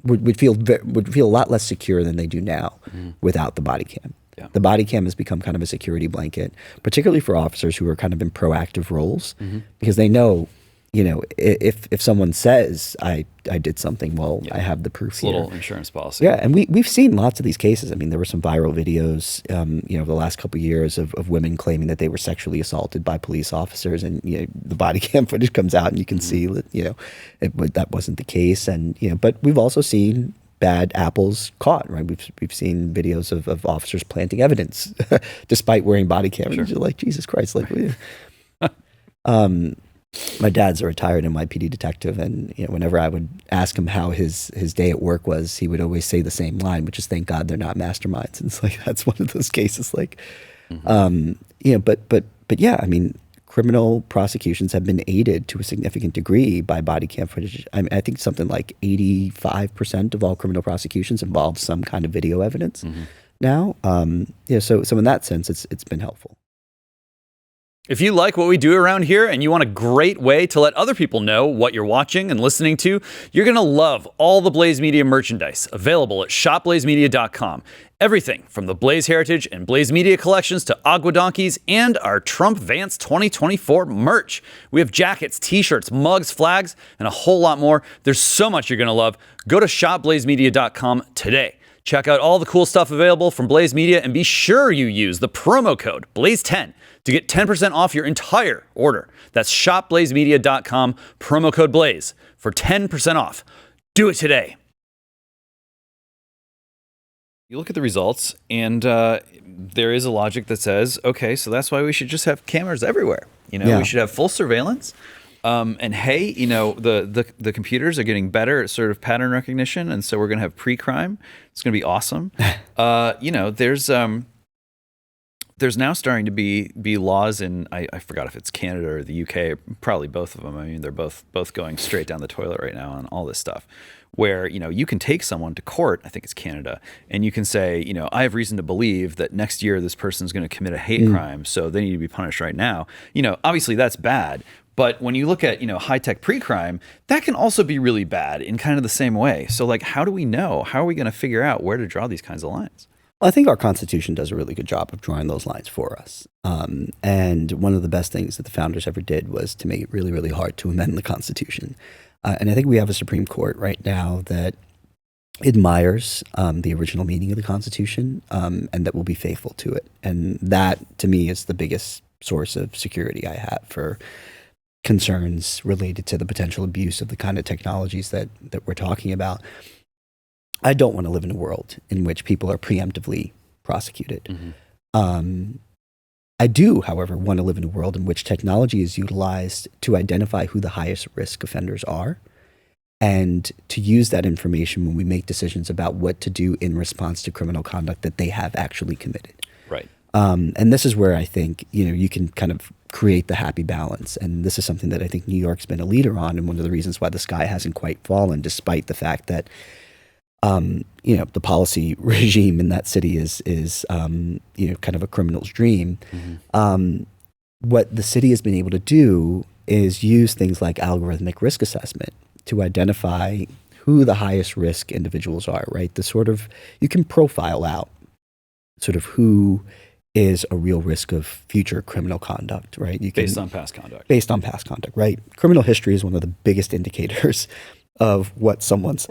would feel a lot less secure than they do now without the body cam. Yeah. The body cam has become kind of a security blanket, particularly for officers who are kind of in proactive roles, because they know, if someone says I did something, well, I have the proof here. Little insurance policy. Yeah, and we've seen lots of these cases. I mean, there were some viral videos, the last couple of years of women claiming that they were sexually assaulted by police officers, and the body cam footage comes out, and you can see that that wasn't the case, and but we've also seen bad apples caught, right? We've seen videos of officers planting evidence despite wearing body cameras. Sure. You're like, Jesus Christ, like. My dad's a retired NYPD detective, and whenever I would ask him how his day at work was, he would always say the same line, which is, "Thank God they're not masterminds." And it's like that's one of those cases, like, but yeah, I mean, criminal prosecutions have been aided to a significant degree by body cam footage. I think something like 85% of all criminal prosecutions involve some kind of video evidence now. So in that sense, it's been helpful. If you like what we do around here and you want a great way to let other people know what you're watching and listening to, you're going to love all the Blaze Media merchandise available at shopblazemedia.com. Everything from the Blaze Heritage and Blaze Media collections to Agua Donkeys and our Trump Vance 2024 merch. We have jackets, t-shirts, mugs, flags, and a whole lot more. There's so much you're going to love. Go to shopblazemedia.com today. Check out all the cool stuff available from Blaze Media and be sure you use the promo code BLAZE10 to get 10% off your entire order. That's shopblazemedia.com, promo code BLAZE for 10% off. Do it today. You look at the results, and there is a logic that says, okay, so that's why we should just have cameras everywhere. We should have full surveillance. And hey, the computers are getting better at sort of pattern recognition, and so we're going to have pre-crime. It's going to be awesome. There's now starting to be laws in I forgot if it's Canada or the UK, probably both of them. I mean, they're both going straight down the toilet right now on all this stuff, where you can take someone to court. I think it's Canada, and you can say, I have reason to believe that next year this person's going to commit a hate crime, so they need to be punished right now. Obviously that's bad. But when you look at, high-tech pre-crime, that can also be really bad in kind of the same way. So, like, how do we know? How are we going to figure out where to draw these kinds of lines? Well, I think our Constitution does a really good job of drawing those lines for us. And one of the best things that the founders ever did was to make it really, really hard to amend the Constitution. And I think we have a Supreme Court right now that admires the original meaning of the Constitution and that will be faithful to it. And that, to me, is the biggest source of security I have for concerns related to the potential abuse of the kind of technologies that we're talking about. I don't want to live in a world in which people are preemptively prosecuted. I do, however, want to live in a world in which technology is utilized to identify who the highest risk offenders are and to use that information when we make decisions about what to do in response to criminal conduct that they have actually committed. Right. And this is where I think, you can kind of create the happy balance. And this is something that I think New York's been a leader on, and one of the reasons why the sky hasn't quite fallen, despite the fact that, the policy regime in that city is kind of a criminal's dream. what the city has been able to do is use things like algorithmic risk assessment to identify who the highest risk individuals are, right? You can profile out sort of who is a real risk of future criminal conduct, right? Based on past conduct. Based on past conduct, right? Criminal history is one of the biggest indicators of what someone's,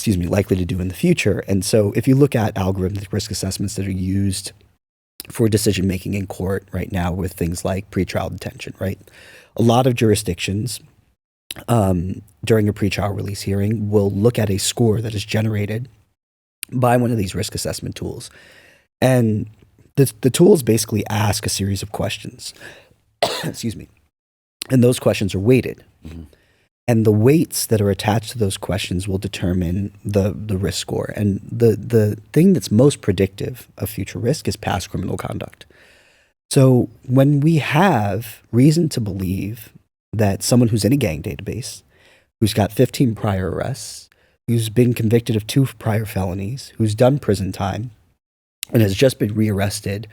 likely to do in the future. And so if you look at algorithmic risk assessments that are used for decision making in court right now with things like pretrial detention, right? A lot of jurisdictions during a pretrial release hearing will look at a score that is generated by one of these risk assessment tools. And the tools basically ask a series of questions. And those questions are weighted. Mm-hmm. And the weights that are attached to those questions will determine the risk score. And the thing that's most predictive of future risk is past criminal conduct. So when we have reason to believe that someone who's in a gang database, who's got 15 prior arrests, who's been convicted of 2 prior felonies, who's done prison time, and has just been rearrested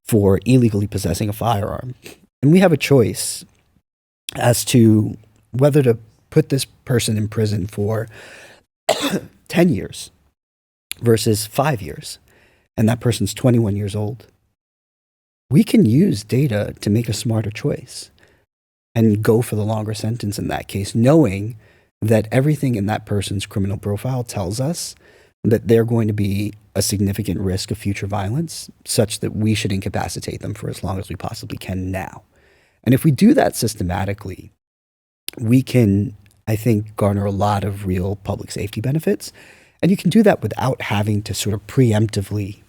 for illegally possessing a firearm, and we have a choice as to whether to put this person in prison for 10 years versus 5 years, and that person's 21 years old, we can use data to make a smarter choice and go for the longer sentence in that case, knowing that everything in that person's criminal profile tells us that they're going to be a significant risk of future violence, such that we should incapacitate them for as long as we possibly can now. And if we do that systematically, we can, I think, garner a lot of real public safety benefits. And you can do that without having to sort of preemptively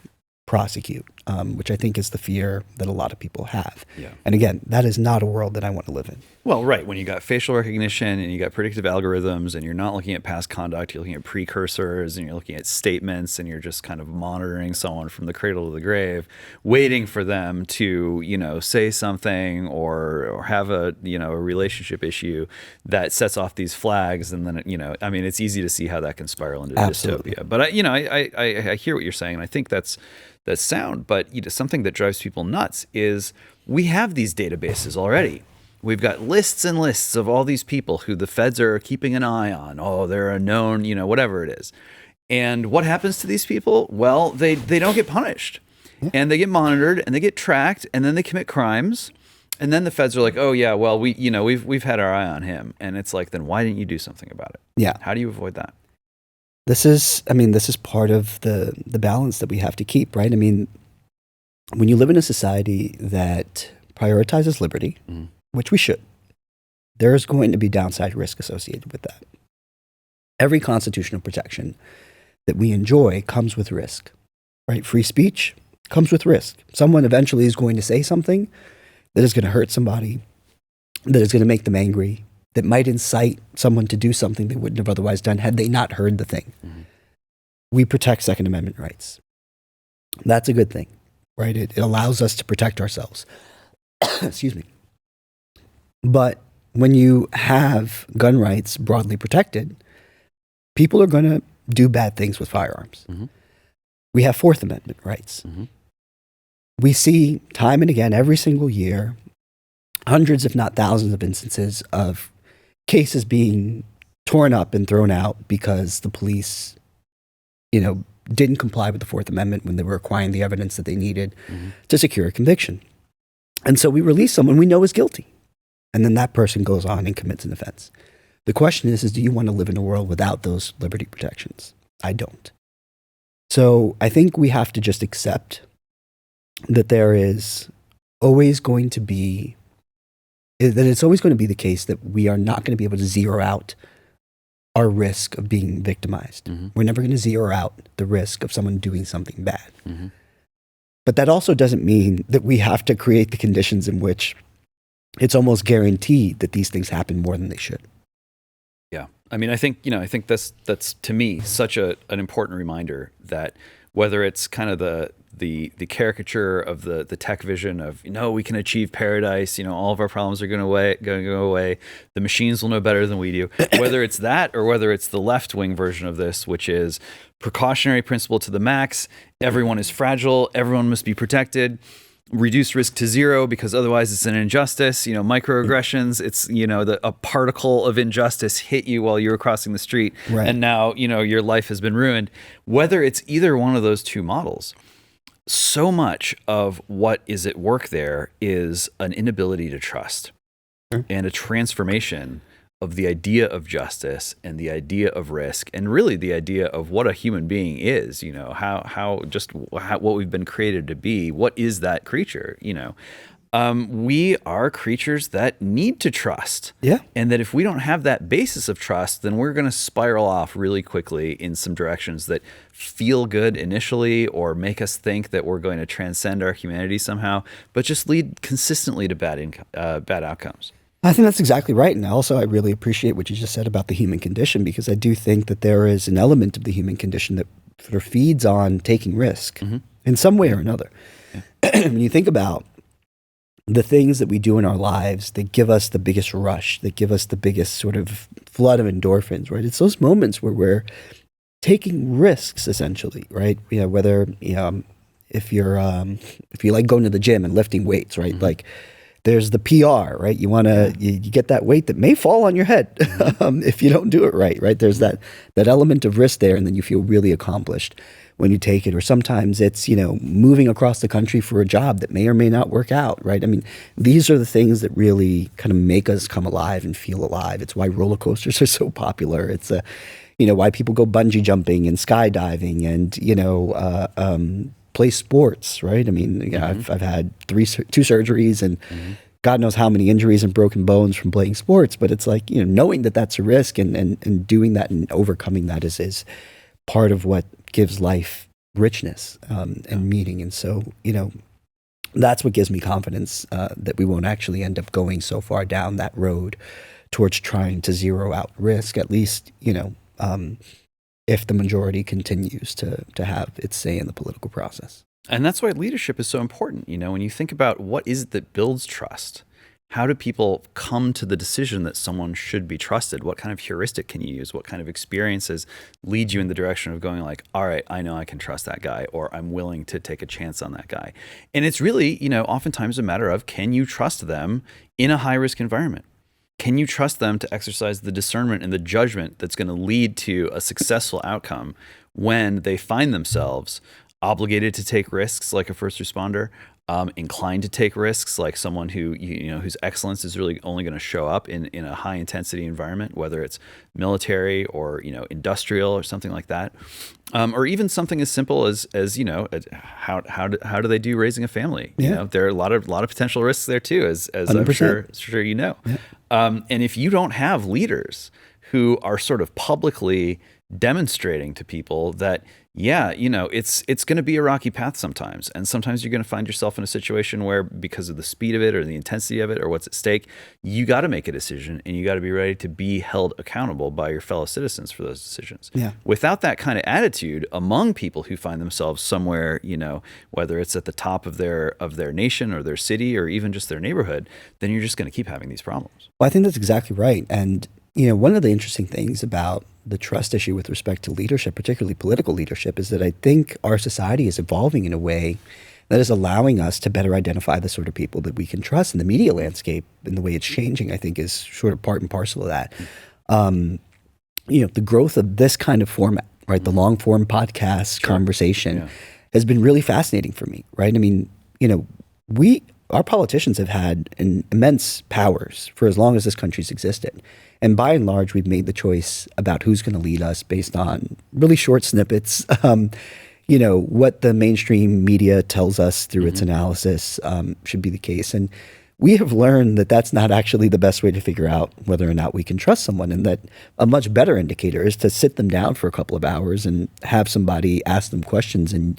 prosecute, which I think is the fear that a lot of people have. Yeah. And again, that is not a world that I want to live in. Well, right. When you got facial recognition and you got predictive algorithms and you're not looking at past conduct, you're looking at precursors and you're looking at statements and you're just kind of monitoring someone from the cradle to the grave, waiting for them to, say something or have a relationship issue that sets off these flags. And then, it's easy to see how that can spiral into Absolutely. dystopia. But I hear what you're saying. And I think that's sound. But something that drives people nuts is we have these databases already. We've got lists and lists of all these people who the feds are keeping an eye on. Oh, they're a known, whatever it is. And what happens to these people? Well, they don't get punished. Yeah. And they get monitored and they get tracked and then they commit crimes. And then the feds are like, oh yeah, well, we've had our eye on him. And it's like, then why didn't you do something about it? Yeah. How do you avoid that? This is part of the balance that we have to keep, right? I mean, when you live in a society that prioritizes liberty, mm-hmm. which we should, there's going to be downside risk associated with that. Every constitutional protection that we enjoy comes with risk, right? Free speech comes with risk. Someone eventually is going to say something that is going to hurt somebody, that is going to make them angry, that might incite someone to do something they wouldn't have otherwise done had they not heard the thing. Mm-hmm. We protect Second Amendment rights. That's a good thing, right? It allows us to protect ourselves. Excuse me. But when you have gun rights broadly protected, people are going to do bad things with firearms. Mm-hmm. We have Fourth Amendment rights. Mm-hmm. We see time and again, every single year, hundreds, if not thousands of instances of cases being torn up and thrown out because the police, didn't comply with the Fourth Amendment when they were acquiring the evidence that they needed mm-hmm. to secure a conviction. And so we release someone we know is guilty. And then that person goes on and commits an offense. The question is do you want to live in a world without those liberty protections? I don't. So I think we have to just accept that there is always going to be, that it's always going to be the case that we are not going to be able to zero out our risk of being victimized. Mm-hmm. We're never going to zero out the risk of someone doing something bad. Mm-hmm. But that also doesn't mean that we have to create the conditions in which it's almost guaranteed that these things happen more than they should. Yeah. I mean, I think that's to me such an important reminder that whether it's kind of the caricature of the tech vision of, we can achieve paradise, all of our problems are going to go away. The machines will know better than we do. Whether it's that or whether it's the left-wing version of this, which is precautionary principle to the max. Everyone is fragile. Everyone must be protected. reduce risk to zero because otherwise it's an injustice. Microaggressions, it's, a particle of injustice hit you while you were crossing the street. Right. And now, your life has been ruined. Whether it's either one of those two models, so much of what is at work there is an inability to trust and a transformation of the idea of justice and the idea of risk and really the idea of what a human being is, what we've been created to be. What is that creature? We are creatures that need to trust. Yeah. And that if we don't have that basis of trust, then we're going to spiral off really quickly in some directions that feel good initially or make us think that we're going to transcend our humanity somehow, but just lead consistently to bad outcomes. I think that's exactly right. And also, I really appreciate what you just said about the human condition, because I do think that there is an element of the human condition that sort of feeds on taking risk in some way or another. Yeah. When you think about the things that we do in our lives that give us the biggest rush, that give us the biggest sort of flood of endorphins, right? It's those moments where we're taking risks, essentially, right? Whether, if you like going to the gym and lifting weights, right? Like, there's the PR, right? You want to, you get that weight that may fall on your head if you don't do it right? There's that element of risk there, and then you feel really accomplished when you take it. Or sometimes it's, moving across the country for a job that may or may not work out, right? I mean, these are the things that really kind of make us come alive and feel alive. It's why roller coasters are so popular. It's why people go bungee jumping and skydiving and, play sports, right? I mean, I've had two surgeries and God knows how many injuries and broken bones from playing sports. But it's like, knowing that that's a risk and doing that and overcoming that is part of what gives life richness and meaning. And so, that's what gives me confidence that we won't actually end up going so far down that road towards trying to zero out risk, at least, if the majority continues to have its say in the political process. And that's why leadership is so important. When you think about what is it that builds trust, how do people come to the decision that someone should be trusted? What kind of heuristic can you use? What kind of experiences lead you in the direction of going like, all right, I know I can trust that guy, or I'm willing to take a chance on that guy. And it's really, oftentimes a matter of, can you trust them in a high risk environment? Can you trust them to exercise the discernment and the judgment that's going to lead to a successful outcome when they find themselves obligated to take risks like a first responder, inclined to take risks like someone who, whose excellence is really only going to show up in a high intensity environment, whether it's military or, industrial or something like that. Or even something as simple as how do they do raising a family? Yeah. There are a lot of potential risks there too, as I'm sure Yeah. And if you don't have leaders who are sort of publicly demonstrating to people that, it's going to be a rocky path sometimes. And sometimes you're going to find yourself in a situation where, because of the speed of it or the intensity of it or what's at stake, you got to make a decision and you got to be ready to be held accountable by your fellow citizens for those decisions. Yeah. Without that kind of attitude among people who find themselves somewhere, whether it's at the top of their nation or their city or even just their neighborhood, then you're just going to keep having these problems. Well, I think that's exactly right. And one of the interesting things about the trust issue with respect to leadership, particularly political leadership, is that I think our society is evolving in a way that is allowing us to better identify the sort of people that we can trust. And the media landscape and the way it's changing, I think, is sort of part and parcel of that. The growth of this kind of format, right, the long form podcast conversation has been really fascinating for me, right? I mean, our politicians have had immense powers for as long as this country's existed. And by and large, we've made the choice about who's going to lead us based on really short snippets. What the mainstream media tells us through its analysis should be the case. And we have learned that that's not actually the best way to figure out whether or not we can trust someone, and that a much better indicator is to sit them down for a couple of hours and have somebody ask them questions. And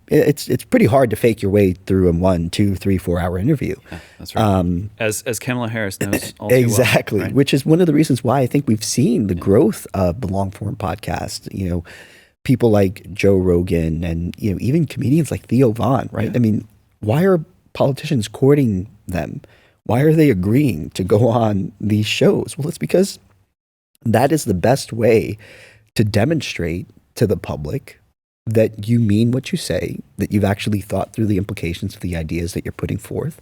it's pretty hard to fake your way through a 1, 2, 3, 4 hour interview. Yeah, that's right. As Kamala Harris knows all too exactly, well, right? Which is one of the reasons why I think we've seen the growth of the long form podcast. People like Joe Rogan and even comedians like Theo Von, right? Yeah. I mean, why are politicians courting them? Why are they agreeing to go on these shows? Well, it's because that is the best way to demonstrate to the public that you mean what you say, that you've actually thought through the implications of the ideas that you're putting forth.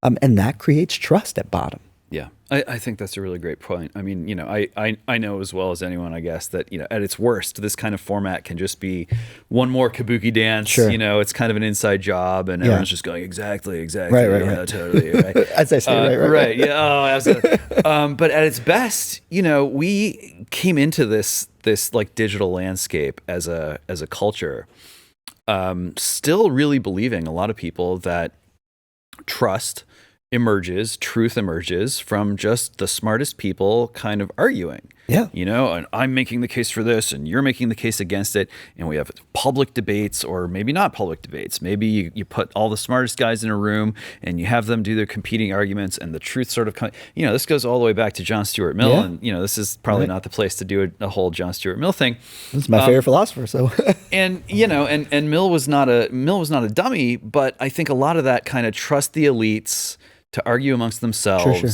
And that creates trust at bottom. Yeah, I think that's a really great point. I mean, I know as well as anyone, I guess, that, at its worst, this kind of format can just be one more kabuki dance. Sure. It's kind of an inside job, and everyone's just going, exactly, Right. totally, right. As I say, right. Yeah, oh, absolutely. But at its best, we came into this like digital landscape as a culture, still really believing, a lot of people, that truth emerges from just the smartest people kind of arguing. Yeah. And I'm making the case for this and you're making the case against it. And we have public debates, or maybe not public debates. Maybe you put all the smartest guys in a room and you have them do their competing arguments, and the truth sort of this goes all the way back to John Stuart Mill. Yeah. And, this is probably not the place to do a whole John Stuart Mill thing. This is my favorite philosopher. So, and Mill was not a dummy, but I think a lot of that kind of trust the elites to argue amongst themselves, Sure.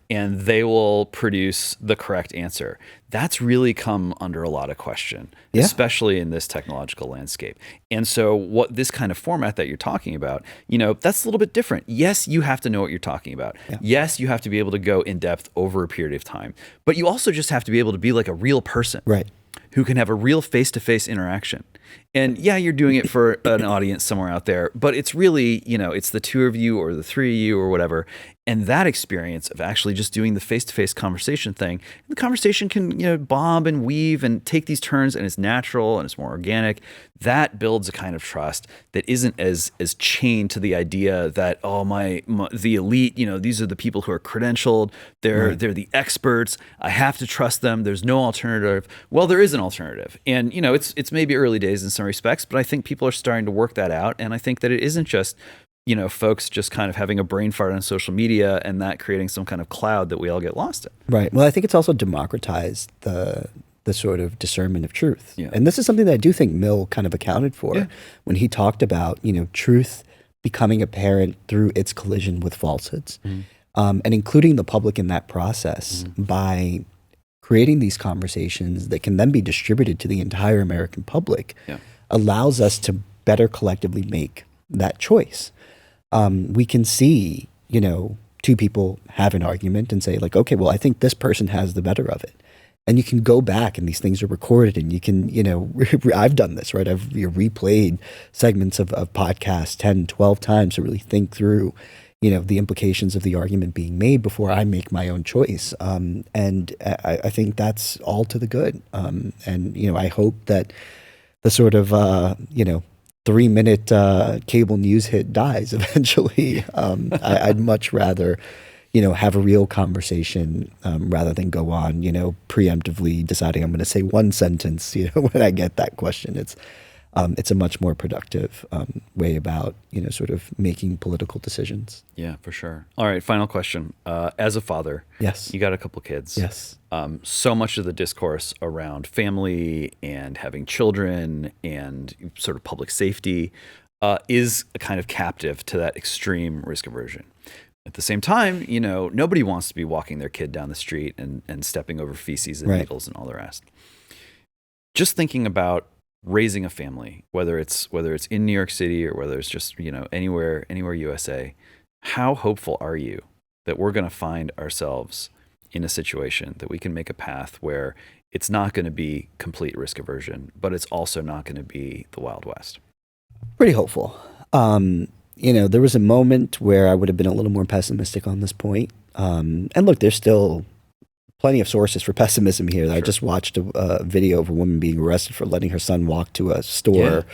and they will produce the correct answer. That's really come under a lot of question, especially in this technological landscape. And so what this kind of format that you're talking about, that's a little bit different. Yes, you have to know what you're talking about. Yeah. Yes, you have to be able to go in depth over a period of time, but you also just have to be able to be like a real person. Right. Who can have a real face-to-face interaction. And yeah, you're doing it for an audience somewhere out there, but it's really, it's the two of you or the three of you or whatever. And that experience of actually just doing the face-to-face conversation thing, the conversation can, bob and weave and take these turns, and it's natural and it's more organic. That builds a kind of trust that isn't as chained to the idea that, the elite, these are the people who are credentialed. They're the experts. I have to trust them. There's no alternative. Well, there is an alternative. And, it's maybe early days in some respects, but I think people are starting to work that out. And I think that it isn't just, folks just kind of having a brain fart on social media and that creating some kind of cloud that we all get lost in. Right. Well, I think it's also democratized the sort of discernment of truth. Yeah. And this is something that I do think Mill kind of accounted for when he talked about, truth becoming apparent through its collision with falsehoods, and including the public in that process by creating these conversations that can then be distributed to the entire American public allows us to better collectively make that choice. We can see, two people have an argument and say, like, okay, well, I think this person has the better of it. And you can go back and these things are recorded, and you can, I've done this, right? I've replayed segments of podcasts 10, 12 times to really think through, the implications of the argument being made before I make my own choice. And I think that's all to the good. And, I hope that the sort of, 3-minute cable news hit dies eventually. I'd much rather, have a real conversation rather than go on, preemptively deciding I'm going to say one sentence, when I get that question. It's a much more productive way about, sort of making political decisions. Yeah, for sure. All right, final question. As a father, yes, you got a couple kids. Yes. So much of the discourse around family and having children and sort of public safety is a kind of captive to that extreme risk aversion. At the same time, nobody wants to be walking their kid down the street and stepping over feces and needles and all the rest. Just thinking about raising a family, whether it's in New York City or whether it's just, anywhere USA, how hopeful are you that we're going to find ourselves in a situation that we can make a path where it's not going to be complete risk aversion, but it's also not going to be the Wild West? Pretty hopeful. There was a moment where I would have been a little more pessimistic on this point. And look, there's still plenty of sources for pessimism here. Sure. I just watched a video of a woman being arrested for letting her son walk to a store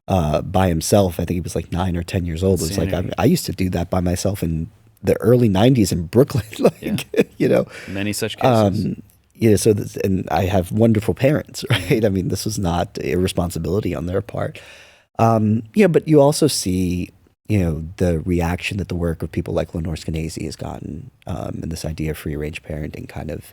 by himself. I think he was like 9 or 10 years old. It was like, I used to do that by myself in the early 90s in Brooklyn. Many such cases. And I have wonderful parents, right? I mean, this was not a responsibility on their part. But you also see, the reaction that the work of people like Lenore Skenazy has gotten, and this idea of free range parenting kind of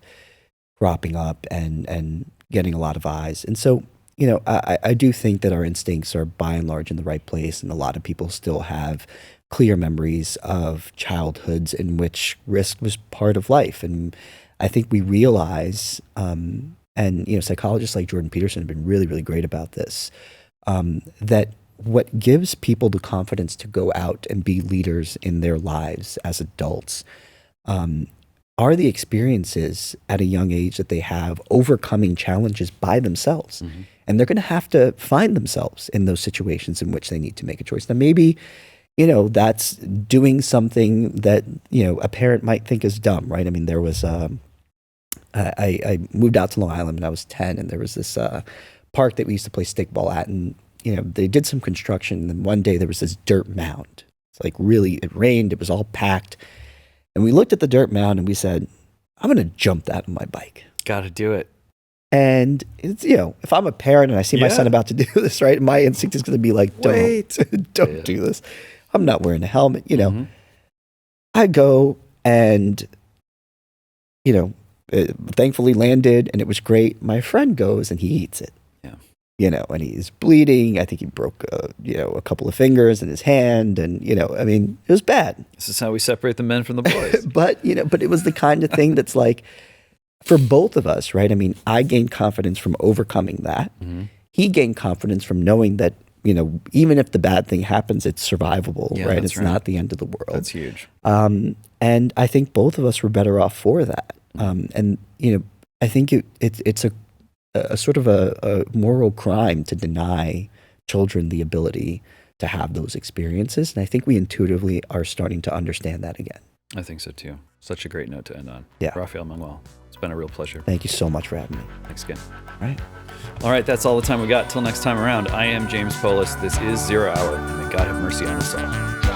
cropping up and getting a lot of eyes. And so, I do think that our instincts are by and large in the right place, and a lot of people still have clear memories of childhoods in which risk was part of life. And I think we realize, and psychologists like Jordan Peterson have been really, really great about this. that what gives people the confidence to go out and be leaders in their lives as adults are the experiences at a young age that they have overcoming challenges by themselves. And they're going to have to find themselves in those situations in which they need to make a choice. Now, maybe, that's doing something that, a parent might think is dumb, right? I mean, there was, I moved out to Long Island when I was 10, and there was this park that we used to play stickball at, and, they did some construction, and then one day there was this dirt mound. It's like really, it rained, it was all packed. And we looked at the dirt mound and we said, I'm going to jump that on my bike. Got to do it. And it's, if I'm a parent and I see my son about to do this, right, my instinct is going to be like, don't do this. I'm not wearing a helmet, I go and, thankfully landed and it was great. My friend goes and he eats it. And he's bleeding. I think he broke, a couple of fingers in his hand, and I mean, it was bad. This is how we separate the men from the boys. but it was the kind of thing that's like, for both of us, right? I mean, I gained confidence from overcoming that. He gained confidence from knowing that, even if the bad thing happens, it's survivable, right? It's not the end of the world. That's huge. And I think both of us were better off for that. And I think it's a sort of a moral crime to deny children the ability to have those experiences. And I think we intuitively are starting to understand that again. I think so too. Such a great note to end on. Yeah. Rafael Mangual, it's been a real pleasure. Thank you so much for having me. Thanks again. All right, that's all the time we got. Till next time around, I am James Poulos. This is Zero Hour, and may God have mercy on us all.